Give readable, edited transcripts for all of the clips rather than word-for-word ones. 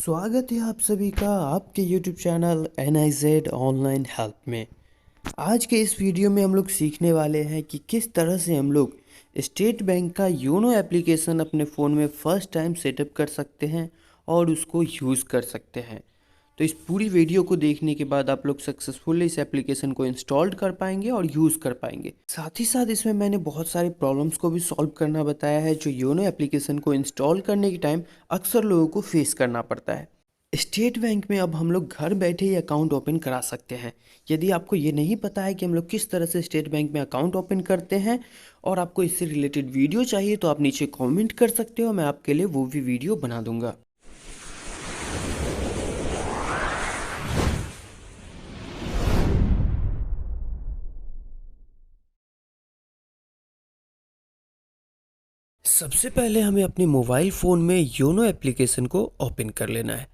स्वागत है आप सभी का आपके YouTube channel NIZ online help में। आज के इस वीडियो में हम लोग सीखने वाले हैं कि किस तरह से हम लोग स्टेट बैंक का योनो एप्लीकेशन अपने फ़ोन में फ़र्स्ट टाइम सेटअप कर सकते हैं और उसको यूज़ कर सकते हैं। तो इस पूरी वीडियो को देखने के बाद आप लोग सक्सेसफुली इस एप्लीकेशन को इंस्टॉल कर पाएंगे और यूज़ कर पाएंगे। साथ ही साथ इसमें मैंने बहुत सारे प्रॉब्लम्स को भी सॉल्व करना बताया है जो योनो एप्लीकेशन को इंस्टॉल करने के टाइम अक्सर लोगों को फेस करना पड़ता है। स्टेट बैंक में अब हम लोग घर बैठे ही अकाउंट ओपन करा सकते हैं। यदि आपको ये नहीं पता है कि हम लोग किस तरह से स्टेट बैंक में अकाउंट ओपन करते हैं और आपको इससे रिलेटेड वीडियो चाहिए तो आप नीचे कमेंट कर सकते हो, मैं आपके लिए वो भी वीडियो बना दूंगा। सबसे पहले हमें अपने मोबाइल फ़ोन में योनो एप्लीकेशन को ओपन कर लेना है।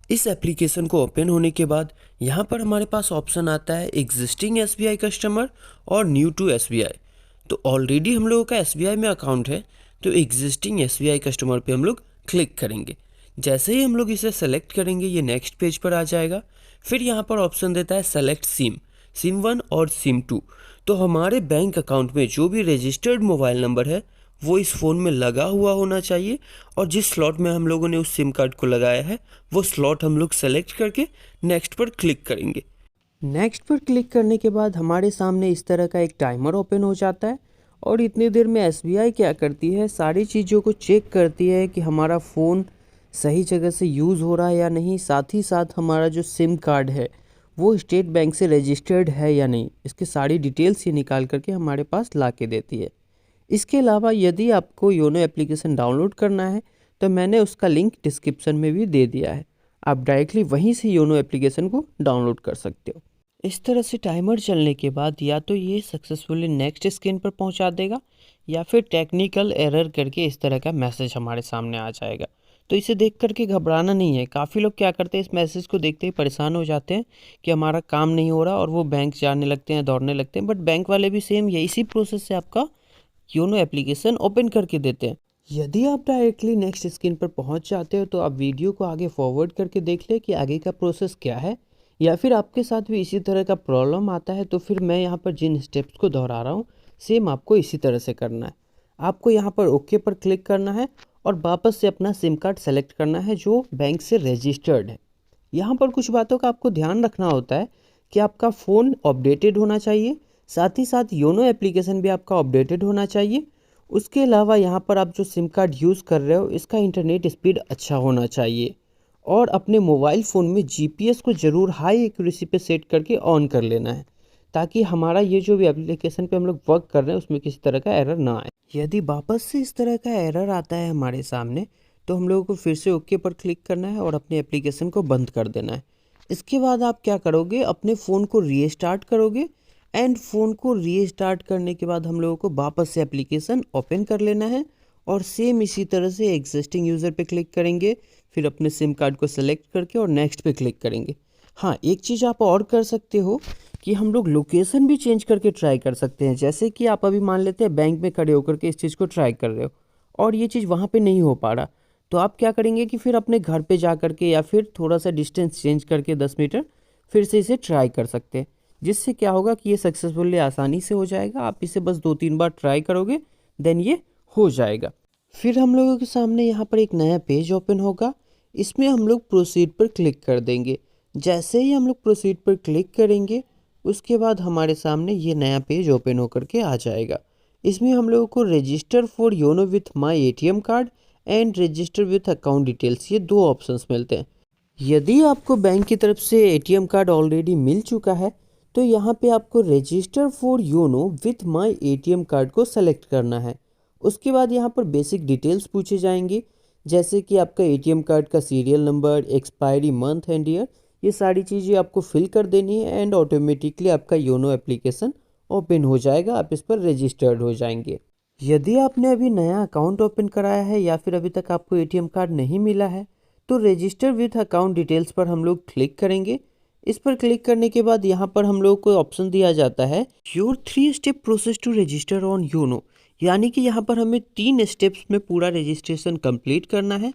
इस एप्लीकेशन को ओपन होने के बाद यहाँ पर हमारे पास ऑप्शन आता है एग्जिस्टिंग SBI कस्टमर और न्यू टू SBI। तो ऑलरेडी हम लोगों का SBI में अकाउंट है तो एग्जिस्टिंग SBI कस्टमर पे हम लोग क्लिक करेंगे। जैसे ही हम लोग इसे सेलेक्ट करेंगे ये नेक्स्ट पेज पर आ जाएगा। फिर यहाँ पर ऑप्शन देता है सेलेक्ट सिम 1 और सिम 2। तो हमारे बैंक अकाउंट में जो भी रजिस्टर्ड मोबाइल नंबर है वो इस फ़ोन में लगा हुआ होना चाहिए और जिस स्लॉट में हम लोगों ने उस सिम कार्ड को लगाया है वो स्लॉट हम लोग सेलेक्ट करके नेक्स्ट पर क्लिक करेंगे। नेक्स्ट पर क्लिक करने के बाद हमारे सामने इस तरह का एक टाइमर ओपन हो जाता है और इतनी देर में SBI क्या करती है, सारी चीज़ों को चेक करती है कि हमारा फ़ोन सही जगह से यूज़ हो रहा है या नहीं, साथ ही साथ हमारा जो सिम कार्ड है वो स्टेट बैंक से रजिस्टर्ड है या नहीं, इसकी सारी डिटेल्स ये निकाल करके हमारे पास ला के देती है। इसके अलावा यदि आपको योनो एप्लीकेशन डाउनलोड करना है तो मैंने उसका लिंक डिस्क्रिप्शन में भी दे दिया है, आप डायरेक्टली वहीं से योनो एप्लीकेशन को डाउनलोड कर सकते हो। इस तरह से टाइमर चलने के बाद या तो ये सक्सेसफुली नेक्स्ट स्क्रीन पर पहुंचा देगा या फिर टेक्निकल एरर करके इस तरह का मैसेज हमारे सामने आ जाएगा। तो इसे देख करके घबराना नहीं है। काफ़ी लोग क्या करते हैं, इस मैसेज को देखते ही परेशान हो जाते हैं कि हमारा काम नहीं हो रहा और वो बैंक जाने लगते हैं, दौड़ने लगते हैं। बट बैंक वाले भी सेम इसी प्रोसेस से आपका योनो एप्लीकेशन ओपन करके देते हैं। यदि आप डायरेक्टली नेक्स्ट स्क्रीन पर पहुंच जाते हो तो आप वीडियो को आगे फॉरवर्ड करके देख ले कि आगे का प्रोसेस क्या है, या फिर आपके साथ भी इसी तरह का प्रॉब्लम आता है तो फिर मैं यहाँ पर जिन स्टेप्स को दोहरा रहा हूँ सेम आपको इसी तरह से करना है। आपको यहाँ पर ओके पर क्लिक करना है और वापस से अपना सिम कार्ड सेलेक्ट करना है जो बैंक से रजिस्टर्ड है। यहाँ पर कुछ बातों का आपको ध्यान रखना होता है कि आपका फ़ोन अपडेटेड होना चाहिए, साथ ही साथ योनो एप्लीकेशन भी आपका अपडेटेड होना चाहिए। उसके अलावा यहाँ पर आप जो सिम कार्ड यूज़ कर रहे हो इसका इंटरनेट स्पीड अच्छा होना चाहिए और अपने मोबाइल फ़ोन में GPS को ज़रूर हाई एक्यूरेसी पे सेट करके ऑन कर लेना है ताकि हमारा ये जो भी एप्लीकेशन पे हम लोग वर्क कर रहे हैं उसमें किसी तरह का एरर ना आए। यदि वापस से इस तरह का एरर आता है हमारे सामने तो हम लोगों को फिर से ओके पर क्लिक करना है और अपने एप्लीकेशन को बंद कर देना है। इसके बाद आप क्या करोगे, अपने फ़ोन को रीस्टार्ट करोगे एंड फ़ोन को रीस्टार्ट करने के बाद हम लोगों को वापस से एप्लीकेशन ओपन कर लेना है और सेम इसी तरह से एग्जिस्टिंग यूज़र पे क्लिक करेंगे, फिर अपने सिम कार्ड को सेलेक्ट करके और नेक्स्ट पे क्लिक करेंगे। हाँ, एक चीज़ आप और कर सकते हो कि हम लोग लोकेशन भी चेंज करके ट्राई कर सकते हैं। जैसे कि आप अभी मान लेते हैं बैंक में खड़े होकर के इस चीज़ को ट्राई कर रहे हो और ये चीज़ वहाँ पे नहीं हो पा रहा, तो आप क्या करेंगे कि फिर अपने घर पे जा करके या फिर थोड़ा सा डिस्टेंस चेंज करके 10 मीटर फिर से इसे ट्राई कर सकते हैं, जिससे क्या होगा कि ये सक्सेसफुली आसानी से हो जाएगा। आप इसे बस 2-3 बार ट्राई करोगे देन ये हो जाएगा। फिर हम लोगों के सामने यहाँ पर एक नया पेज ओपन होगा, इसमें हम लोग प्रोसीड पर क्लिक कर देंगे। जैसे ही हम लोग प्रोसीड पर क्लिक करेंगे उसके बाद हमारे सामने ये नया पेज ओपन होकर के आ जाएगा। इसमें हम लोगों को register for YONO with my ATM card and register with account details, ये 2 ऑप्शंस मिलते हैं। यदि आपको बैंक की तरफ से ATM कार्ड ऑलरेडी मिल चुका है तो यहाँ पे आपको register for YONO with my ATM card को सेलेक्ट करना है। उसके बाद यहाँ पर बेसिक डिटेल्स पूछे जाएंगे जैसे कि आपका ATM कार्ड का serial number, expiry month and year, ये सारी चीज़ें आपको फिल कर देनी है एंड ऑटोमेटिकली आपका योनो एप्लीकेशन ओपन हो जाएगा, आप इस पर रजिस्टर्ड हो जाएंगे। यदि आपने अभी नया अकाउंट ओपन कराया है या फिर अभी तक आपको ATM कार्ड नहीं मिला है तो रजिस्टर विथ अकाउंट डिटेल्स पर हम लोग क्लिक करेंगे। इस पर क्लिक करने के बाद यहाँ पर हम लोग को ऑप्शन दिया जाता है your 3 step process to register on YONO, यानी कि यहाँ पर हमें 3 स्टेप्स में पूरा रजिस्ट्रेशन कंप्लीट करना है।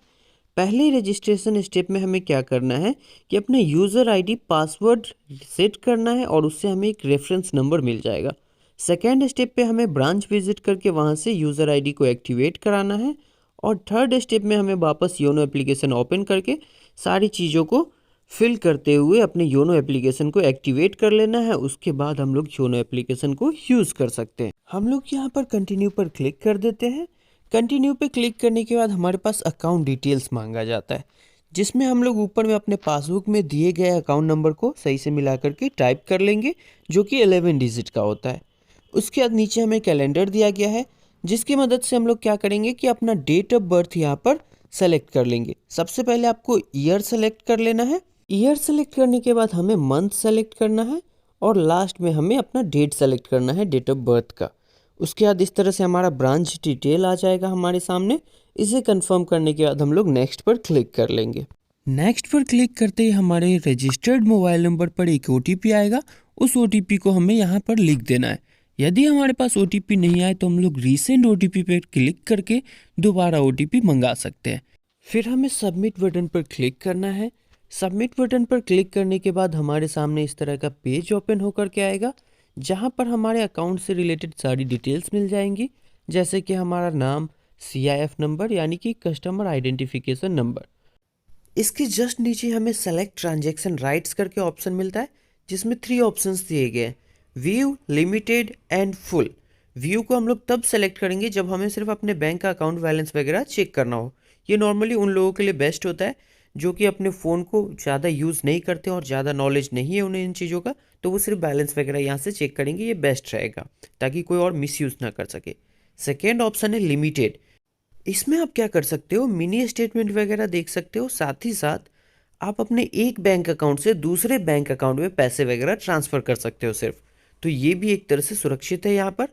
पहले रजिस्ट्रेशन स्टेप में हमें क्या करना है कि अपना यूज़र आईडी पासवर्ड सेट करना है और उससे हमें एक रेफरेंस नंबर मिल जाएगा। सेकेंड स्टेप पे हमें ब्रांच विजिट करके वहाँ से यूज़र आईडी को एक्टिवेट कराना है। और थर्ड स्टेप में हमें वापस योनो एप्लीकेशन ओपन करके सारी चीज़ों को फिल करते हुए अपने योनो एप्लीकेशन को एक्टिवेट कर लेना है। उसके बाद हम लोग योनो एप्लीकेशन को यूज़ कर सकते हैं। हम लोग यहाँ पर कंटिन्यू पर क्लिक कर देते हैं। कंटिन्यू पे क्लिक करने के बाद हमारे पास अकाउंट डिटेल्स मांगा जाता है, जिसमें हम लोग ऊपर में अपने पासबुक में दिए गए अकाउंट नंबर को सही से मिला करके टाइप कर लेंगे, जो कि 11 डिजिट का होता है। उसके बाद नीचे हमें कैलेंडर दिया गया है, जिसकी मदद से हम लोग क्या करेंगे कि अपना डेट ऑफ बर्थ यहाँ पर सेलेक्ट कर लेंगे। सबसे पहले आपको ईयर सेलेक्ट कर लेना है। ईयर सेलेक्ट करने के बाद हमें मंथ सेलेक्ट करना है और लास्ट में हमें अपना डेट सेलेक्ट करना है डेट ऑफ बर्थ का। उसके बाद इस तरह से हमारा ब्रांच डिटेल आ जाएगा हमारे सामने। इसे कंफर्म करने के बाद हम लोग नेक्स्ट पर क्लिक कर लेंगे। नेक्स्ट पर क्लिक करते ही हमारे रजिस्टर्ड मोबाइल नंबर पर एक OTP आएगा। उस OTP को हमें यहाँ पर लिख देना है। यदि हमारे पास OTP नहीं आए तो हम लोग रीसेंट OTP पर क्लिक करके दोबारा OTP मंगा सकते हैं। फिर हमें सबमिट बटन पर क्लिक करना है। सबमिट बटन पर क्लिक करने के बाद हमारे सामने इस तरह का पेज ओपन होकर के आएगा, जहां पर हमारे अकाउंट से रिलेटेड सारी डिटेल्स मिल जाएंगी, जैसे कि हमारा नाम, CIF नंबर यानी कि कस्टमर आइडेंटिफिकेशन नंबर। इसके जस्ट नीचे हमें सेलेक्ट ट्रांजैक्शन राइट्स करके ऑप्शन मिलता है, जिसमें 3 ऑप्शंस दिए गए हैं, view, limited and full. View को हम लोग तब सेलेक्ट करेंगे जब हमें सिर्फ अपने बैंक का अकाउंट बैलेंस वगैरह चेक करना हो। ये नॉर्मली उन लोगों के लिए बेस्ट होता है जो कि अपने फ़ोन को ज़्यादा यूज़ नहीं करते और ज़्यादा नॉलेज नहीं है उन्हें इन चीज़ों का, तो वो सिर्फ बैलेंस वगैरह यहाँ से चेक करेंगे। ये बेस्ट रहेगा ताकि कोई और मिसयूज़ ना कर सके। सेकेंड ऑप्शन है लिमिटेड। इसमें आप क्या कर सकते हो, मिनी स्टेटमेंट वगैरह देख सकते हो, साथ ही साथ आप अपने एक बैंक अकाउंट से दूसरे बैंक अकाउंट में पैसे वगैरह ट्रांसफ़र कर सकते हो सिर्फ। तो ये भी एक तरह से सुरक्षित है यहाँ पर।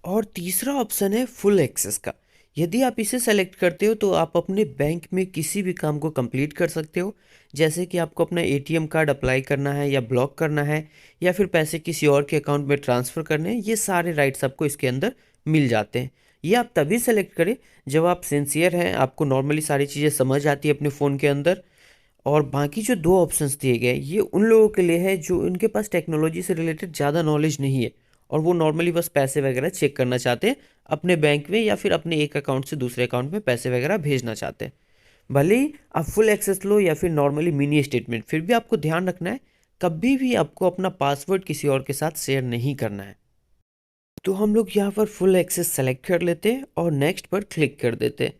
और तीसरा ऑप्शन है फुल एक्सेस का। यदि आप इसे सेलेक्ट करते हो तो आप अपने बैंक में किसी भी काम को कंप्लीट कर सकते हो, जैसे कि आपको अपना ATM कार्ड अप्लाई करना है या ब्लॉक करना है या फिर पैसे किसी और के अकाउंट में ट्रांसफ़र करने हैं। ये सारे राइट्स आपको इसके अंदर मिल जाते हैं। ये आप तभी सेलेक्ट करें जब आप सिंसियर हैं, आपको नॉर्मली सारी चीज़ें समझ आती है अपने फ़ोन के अंदर। और बाकी जो 2 ऑप्शंस दिए गए ये उन लोगों के लिए है जो उनके पास टेक्नोलॉजी से रिलेटेड ज़्यादा नॉलेज नहीं है और वो नॉर्मली बस पैसे वगैरह चेक करना चाहते हैं अपने बैंक में, या फिर अपने एक अकाउंट से दूसरे अकाउंट में पैसे वगैरह भेजना चाहते हैं। भले ही आप फुल एक्सेस लो या फिर नॉर्मली मिनी स्टेटमेंट, फिर भी आपको ध्यान रखना है कभी भी आपको अपना पासवर्ड किसी और के साथ शेयर नहीं करना है। तो हम लोग यहाँ पर फुल एक्सेस सेलेक्ट कर लेते हैं और नेक्स्ट पर क्लिक कर देते हैं।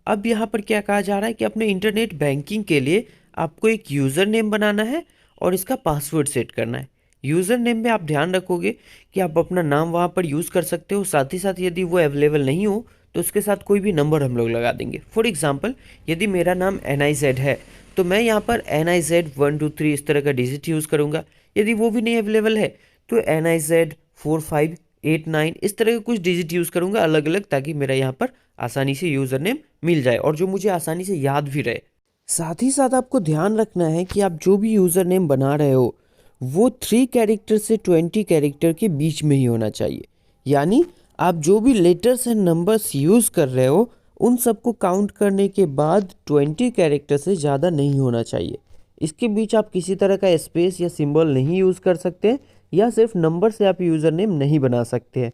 अब यहाँ पर क्या कहा जा रहा है कि अपने इंटरनेट बैंकिंग के लिए आपको एक यूज़र नेम बनाना है और इसका पासवर्ड सेट करना है। यूज़र नेम में आप ध्यान रखोगे कि आप अपना नाम वहाँ पर यूज़ कर सकते हो, साथ ही साथ यदि वो अवेलेबल नहीं हो तो उसके साथ कोई भी नंबर हम लोग लगा देंगे। फॉर एग्जांपल यदि मेरा नाम NIZ है तो मैं यहाँ पर NIZ 1 2 3 इस तरह का डिजिट यूज़ करूँगा। यदि वो भी नहीं अवेलेबल है तो NIZ 4 5 8 9 इस तरह के कुछ डिजिट यूज़ करूँगा अलग अलग, ताकि मेरा यहाँ पर आसानी से यूज़र नेम मिल जाए और जो मुझे आसानी से याद भी रहे। साथ ही साथ आपको ध्यान रखना है कि आप जो भी यूज़र नेम बना रहे हो वो 3 कैरेक्टर से 20 कैरेक्टर के बीच में ही होना चाहिए। यानी आप जो भी लेटर्स एंड नंबर्स यूज़ कर रहे हो उन सबको काउंट करने के बाद 20 कैरेक्टर से ज़्यादा नहीं होना चाहिए। इसके बीच आप किसी तरह का स्पेस या सिंबल नहीं यूज़ कर सकते, या सिर्फ नंबर से आप यूज़र नेम नहीं बना सकते हैं।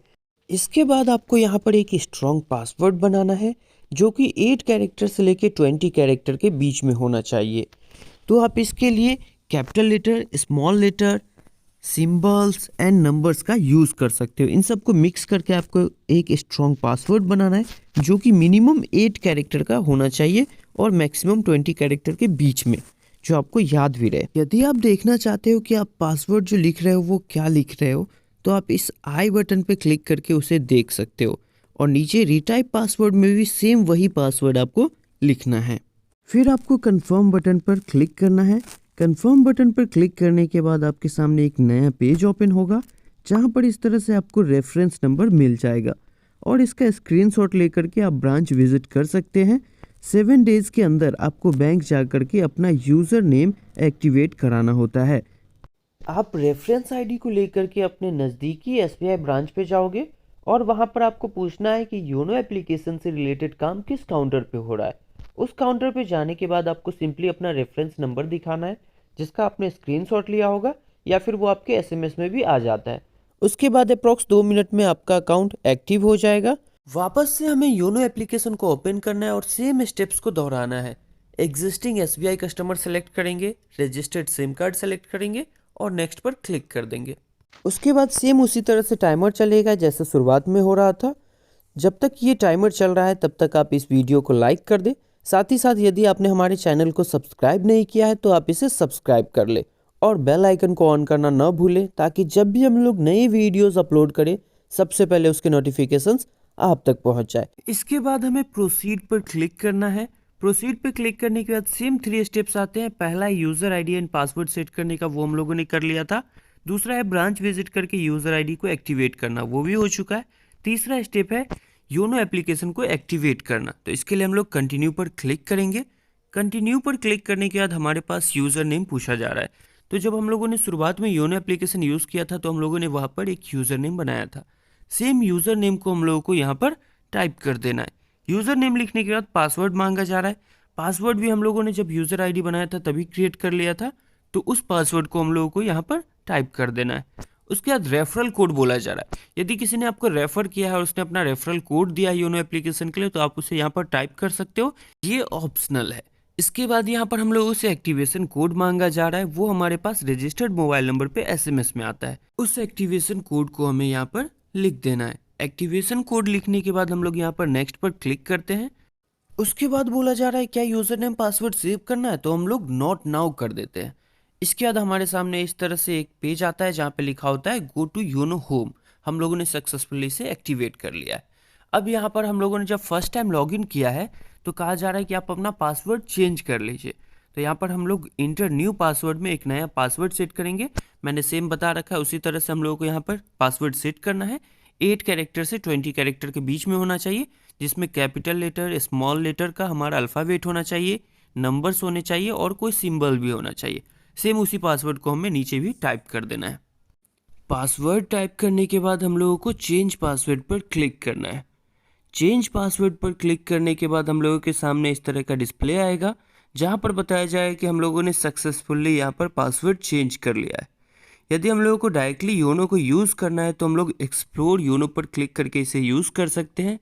इसके बाद आपको यहाँ पर एक स्ट्रॉन्ग पासवर्ड बनाना है जो कि 8 कैरेक्टर से लेके 20 कैरेक्टर के बीच में होना चाहिए। तो आप इसके लिए capital letter, small letter, symbols and numbers का यूज़ कर सकते हो। इन सबको मिक्स करके आपको एक स्ट्रॉन्ग पासवर्ड बनाना है जो कि मिनिमम 8 कैरेक्टर का होना चाहिए और मैक्सिमम 20 कैरेक्टर के बीच में, जो आपको याद भी रहे। यदि आप देखना चाहते हो कि आप पासवर्ड जो लिख रहे हो वो क्या लिख रहे हो, तो आप इस आई बटन पे क्लिक करके उसे देख सकते हो और नीचे रीटाइप पासवर्ड में भी सेम वही पासवर्ड आपको लिखना है। फिर आपको कंफर्म बटन पर क्लिक करना है। कंफर्म बटन पर क्लिक करने के बाद आपके सामने एक नया पेज ओपन होगा जहां पर इस तरह से आपको रेफरेंस नंबर मिल जाएगा और इसका स्क्रीनशॉट लेकर के आप ब्रांच विजिट कर सकते हैं। 7 डेज़ के अंदर आपको बैंक जा कर के अपना यूज़र नेम एक्टिवेट कराना होता है। आप रेफरेंस आईडी को लेकर के अपने नज़दीकी SBI ब्रांच पे जाओगे और वहां पर आपको पूछना है कि योनो एप्लीकेशन से रिलेटेड काम किस काउंटर पे हो रहा है। उस काउंटर पे जाने के बाद आपको सिंपली अपना रेफरेंस नंबर दिखाना है जिसका आपने स्क्रीनशॉट लिया होगा, या फिर वो आपके एसएमएस में भी आ जाता है। उसके बाद अप्रॉक्स 2 मिनट में आपका अकाउंट एक्टिव हो जाएगा। वापस से हमें योनो एप्लीकेशन को ओपन करना है और सेम स्टेप्स को दोहराना है। एग्जिस्टिंग एसबीआई कस्टमर सेलेक्ट करेंगे, रजिस्टर्ड सिम कार्ड सेलेक्ट करेंगे और नेक्स्ट पर क्लिक कर देंगे। उसके बाद सेम उसी तरह से टाइमर चलेगा जैसे शुरुआत में हो रहा था। जब तक ये टाइमर चल रहा है तब तक आप इस वीडियो को लाइक कर दें। साथ ही साथ यदि आपने हमारे चैनल को सब्सक्राइब नहीं किया है तो आप इसे सब्सक्राइब कर ले और बेल आइकन को ऑन करना ना भूलें, ताकि जब भी हम लोग नए वीडियोस अपलोड करें सबसे पहले उसके नोटिफिकेशंस आप तक पहुंच जाए। इसके बाद हमें प्रोसीड पर क्लिक करना है। प्रोसीड पर क्लिक करने के बाद सेम 3 स्टेप्स आते हैं। पहला user ID and password set करने का, वो हम लोगों ने कर लिया था। दूसरा है ब्रांच विजिट करके यूजर आईडी को एक्टिवेट करना, वो भी हो चुका है। तीसरा स्टेप है योनो एप्लीकेशन को एक्टिवेट करना, तो इसके लिए हम लोग कंटिन्यू पर क्लिक करेंगे। कंटिन्यू पर क्लिक करने के बाद हमारे पास यूज़र नेम पूछा जा रहा है। तो जब हम लोगों ने शुरुआत में योनो एप्लीकेशन यूज़ किया था तो हम लोगों ने वहाँ पर एक यूज़र नेम बनाया था। सेम यूज़र नेम को हम लोगों को यहाँ पर टाइप कर देना है। यूज़र नेम लिखने के बाद पासवर्ड मांगा जा रहा है। पासवर्ड भी हम लोगों ने जब यूज़र आईडी बनाया था तभी क्रिएट कर लिया था, तो उस पासवर्ड को हम लोगों को यहाँ पर टाइप कर देना है। उसके बाद रेफरल कोड बोला जा रहा है। यदि किसी ने आपको रेफर किया है और उसने अपना रेफरल कोड दिया है योनो एप्लीकेशन के लिए, तो आप उसे यहाँ पर टाइप कर सकते हो, ये ऑप्शनल है। इसके बाद यहाँ पर हम लोगों से एक्टिवेशन कोड मांगा जा रहा है, वो हमारे पास रजिस्टर्ड मोबाइल नंबर पे एसएमएस में आता है। उस एक्टिवेशन कोड को हमें यहाँ पर लिख देना है। एक्टिवेशन कोड लिखने के बाद हम लोग यहाँ पर नेक्स्ट पर क्लिक करते हैं। उसके बाद बोला जा रहा है क्या यूजर नेम पासवर्ड सेव करना है, तो हम लोग नॉट नाउ कर देते हैं। इसके बाद हमारे सामने इस तरह से एक पेज आता है जहाँ पे लिखा होता है गो टू योनो होम। हम लोगों ने सक्सेसफुली इसे एक्टिवेट कर लिया है। अब यहाँ पर हम लोगों ने जब फर्स्ट टाइम लॉगिन किया है तो कहा जा रहा है कि आप अपना पासवर्ड चेंज कर लीजिए। तो यहाँ पर हम लोग इंटर न्यू पासवर्ड में एक नया पासवर्ड सेट करेंगे। मैंने सेम बता रखा है, उसी तरह से हम लोगों को यहाँ पर पासवर्ड सेट करना है। 8 कैरेक्टर से 20 कैरेक्टर के बीच में होना चाहिए, जिसमें कैपिटल लेटर स्मॉल लेटर का हमारा अल्फ़ाबेट होना चाहिए, नंबर्स होने चाहिए और कोई सिंबल भी होना चाहिए। सेम उसी पासवर्ड को हमें नीचे भी टाइप कर देना है। पासवर्ड टाइप करने के बाद हम लोगों को चेंज पासवर्ड पर क्लिक करना है। चेंज पासवर्ड पर क्लिक करने के बाद हम लोगों के सामने इस तरह का डिस्प्ले आएगा जहां पर बताया जाए कि हम लोगों ने सक्सेसफुली यहाँ पर पासवर्ड चेंज कर लिया है। यदि हम लोगों को डायरेक्टली योनो को यूज़ करना है तो हम लोग एक्सप्लोर योनो पर क्लिक करके इसे यूज़ कर सकते हैं।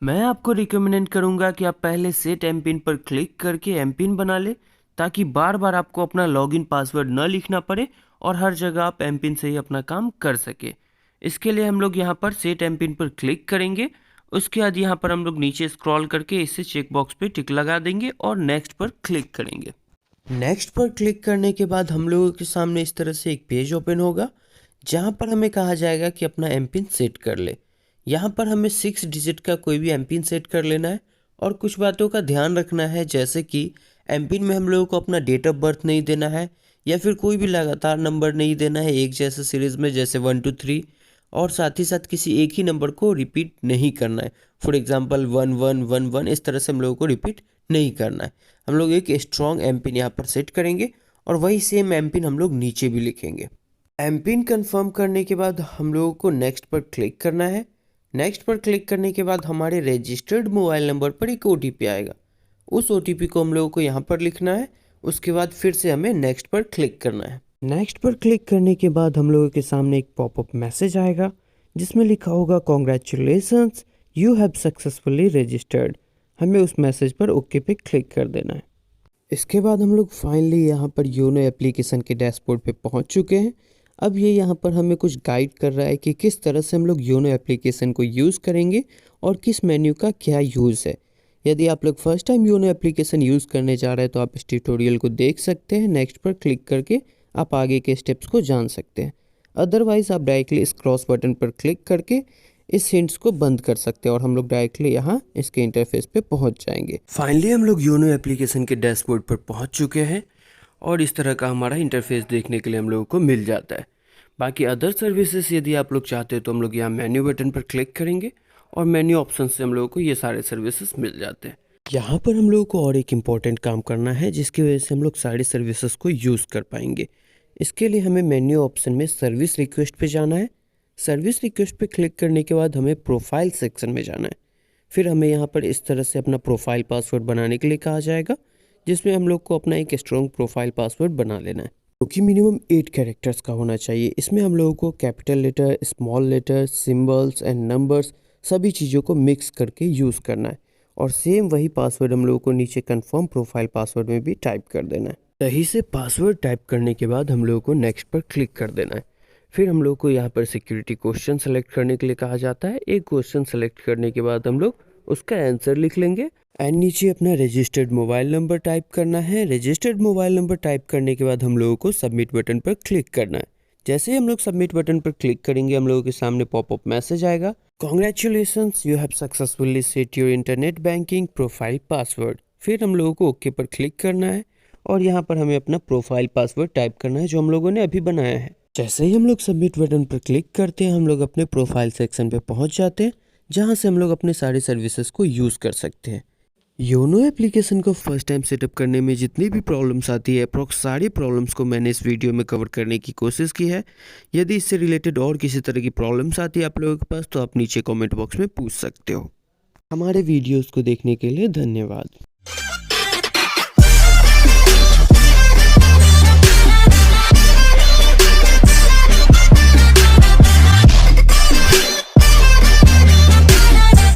मैं आपको रिकमेंड करूंगा कि आप पहले सेट एमपिन पर क्लिक करके एमपिन बना ले, ताकि बार बार आपको अपना लॉगिन पासवर्ड न लिखना पड़े और हर जगह आप एमपिन से ही अपना काम कर सके। इसके लिए हम लोग यहाँ पर सेट एमपिन पर क्लिक करेंगे। उसके बाद यहाँ पर हम लोग नीचे स्क्रॉल करके इसे चेक बॉक्स पे टिक लगा देंगे और नेक्स्ट पर क्लिक करेंगे। नेक्स्ट पर क्लिक करने के बाद हम लोगों के सामने इस तरह से एक पेज ओपन होगा जहाँ पर हमें कहा जाएगा कि अपना एमपिन सेट कर ले। यहाँ पर हमें 6 डिजिट का कोई भी एमपिन सेट कर लेना है और कुछ बातों का ध्यान रखना है, जैसे कि एमपिन में हम लोगों को अपना डेट ऑफ बर्थ नहीं देना है या फिर कोई भी लगातार नंबर नहीं देना है एक जैसे सीरीज़ में, जैसे 1 2 3, और साथ ही साथ किसी एक ही नंबर को रिपीट नहीं करना है। फॉर एग्जांपल 1 1 1 1, इस तरह से हम लोगों को रिपीट नहीं करना है। हम लोग एक स्ट्रॉन्ग एमपिन यहाँ पर सेट करेंगे और वही सेम एमपिन हम लोग नीचे भी लिखेंगे। एमपिन कंफर्म करने के बाद हम लोगों को नेक्स्ट पर क्लिक करना है। नेक्स्ट पर क्लिक करने के बाद हमारे रजिस्टर्ड मोबाइल नंबर पर एक ओटीपी आएगा। उस ओटीपी को हम लोगों को यहाँ पर लिखना है। उसके बाद फिर से हमें नेक्स्ट पर क्लिक करना है। नेक्स्ट पर क्लिक करने के बाद हम लोगों के सामने एक पॉपअप मैसेज आएगा जिसमें लिखा होगा congratulations you have successfully registered. हमें उस मैसेज पर ओके पे क्लिक कर देना है। इसके बाद हम लोग फाइनली यहाँ पर योनो एप्लीकेशन के डैशबोर्ड पे पहुँच चुके हैं। अब ये यहाँ पर हमें कुछ गाइड कर रहा है कि किस तरह से हम लोग योनो एप्लीकेशन को यूज़ करेंगे और किस मेन्यू का क्या यूज़ है। यदि आप लोग first time YONO application use करने जा रहे हैं तो आप इस ट्यूटोरियल को देख सकते हैं। नेक्स्ट पर क्लिक करके आप आगे के स्टेप्स को जान सकते हैं। अदरवाइज़ आप डायरेक्टली इस क्रॉस बटन पर क्लिक करके इस हिंट्स को बंद कर सकते हैं और हम लोग डायरेक्टली यहाँ इसके इंटरफेस पे पहुँच जाएंगे। फाइनली हम लोग योनो एप्लीकेशन के डैशबोर्ड पर पहुँच चुके हैं और इस तरह का हमारा इंटरफेस देखने के लिए हम लोगों को मिल जाता है। बाकी अदर सर्विसेज यदि आप लोग चाहते हैं तो हम लोग यहाँ मेन्यू बटन पर क्लिक करेंगे और मेन्यू ऑप्शन से हम लोगों को ये सारे सर्विसेज मिल जाते हैं। यहाँ पर हम लोगों को और एक इम्पॉर्टेंट काम करना है जिसकी वजह से हम लोग सारे सर्विसेज को यूज़ कर पाएंगे। इसके लिए हमें मेन्यू ऑप्शन में सर्विस रिक्वेस्ट पे जाना है। सर्विस रिक्वेस्ट पे क्लिक करने के बाद हमें प्रोफाइल सेक्शन में जाना है। फिर हमें यहाँ पर इस तरह से अपना प्रोफाइल पासवर्ड बनाने के लिए कहा जाएगा, जिसमें हम लोग को अपना एक स्ट्रॉन्ग प्रोफाइल पासवर्ड बना लेना है, जो कि मिनिमम 8 कैरेक्टर्स का होना चाहिए। इसमें हम लोगों को capital letter, small letter, symbols and numbers सभी चीज़ों को मिक्स करके यूज़ करना है। और सेम वही पासवर्ड हम लोगों को नीचे कंफर्म प्रोफाइल पासवर्ड में भी टाइप कर देना है। सही से पासवर्ड टाइप करने के बाद हम लोगों को नेक्स्ट पर क्लिक कर देना है। फिर हम लोग को यहाँ पर सिक्योरिटी क्वेश्चन सेलेक्ट करने के लिए कहा जाता है। एक क्वेश्चन सेलेक्ट करने के बाद हम लोग उसका आंसर लिख लेंगे एंड नीचे अपना रजिस्टर्ड मोबाइल नंबर टाइप करना है। रजिस्टर्ड मोबाइल नंबर टाइप करने के बाद हम लोगों को सबमिट बटन पर क्लिक करना है। जैसे ही हम लोग सबमिट बटन पर क्लिक करेंगे, हम लोगों के सामने पॉपअप मैसेज आएगा, congratulations you have successfully set your internet banking profile password. फिर हम लोगों को ओके पर क्लिक करना है और यहाँ पर हमें अपना प्रोफाइल पासवर्ड टाइप करना है जो हम लोगों ने अभी बनाया है। जैसे ही हम लोग सबमिट बटन पर क्लिक करते हैं, हम लोग अपने प्रोफाइल सेक्शन पे पहुंच जाते हैं, जहां से हम लोग अपने सारे सर्विसेज को यूज़ कर सकते हैं। योनो एप्लीकेशन को फर्स्ट टाइम सेटअप करने में जितनी भी प्रॉब्लम्स आती है, अप्रॉक्स सारी प्रॉब्लम्स को मैंने इस वीडियो में कवर करने की कोशिश की है। यदि इससे रिलेटेड और किसी तरह की प्रॉब्लम्स आती है आप लोगों के पास, तो आप नीचे कमेंट बॉक्स में पूछ सकते हो। हमारे वीडियोस को देखने के लिए धन्यवाद।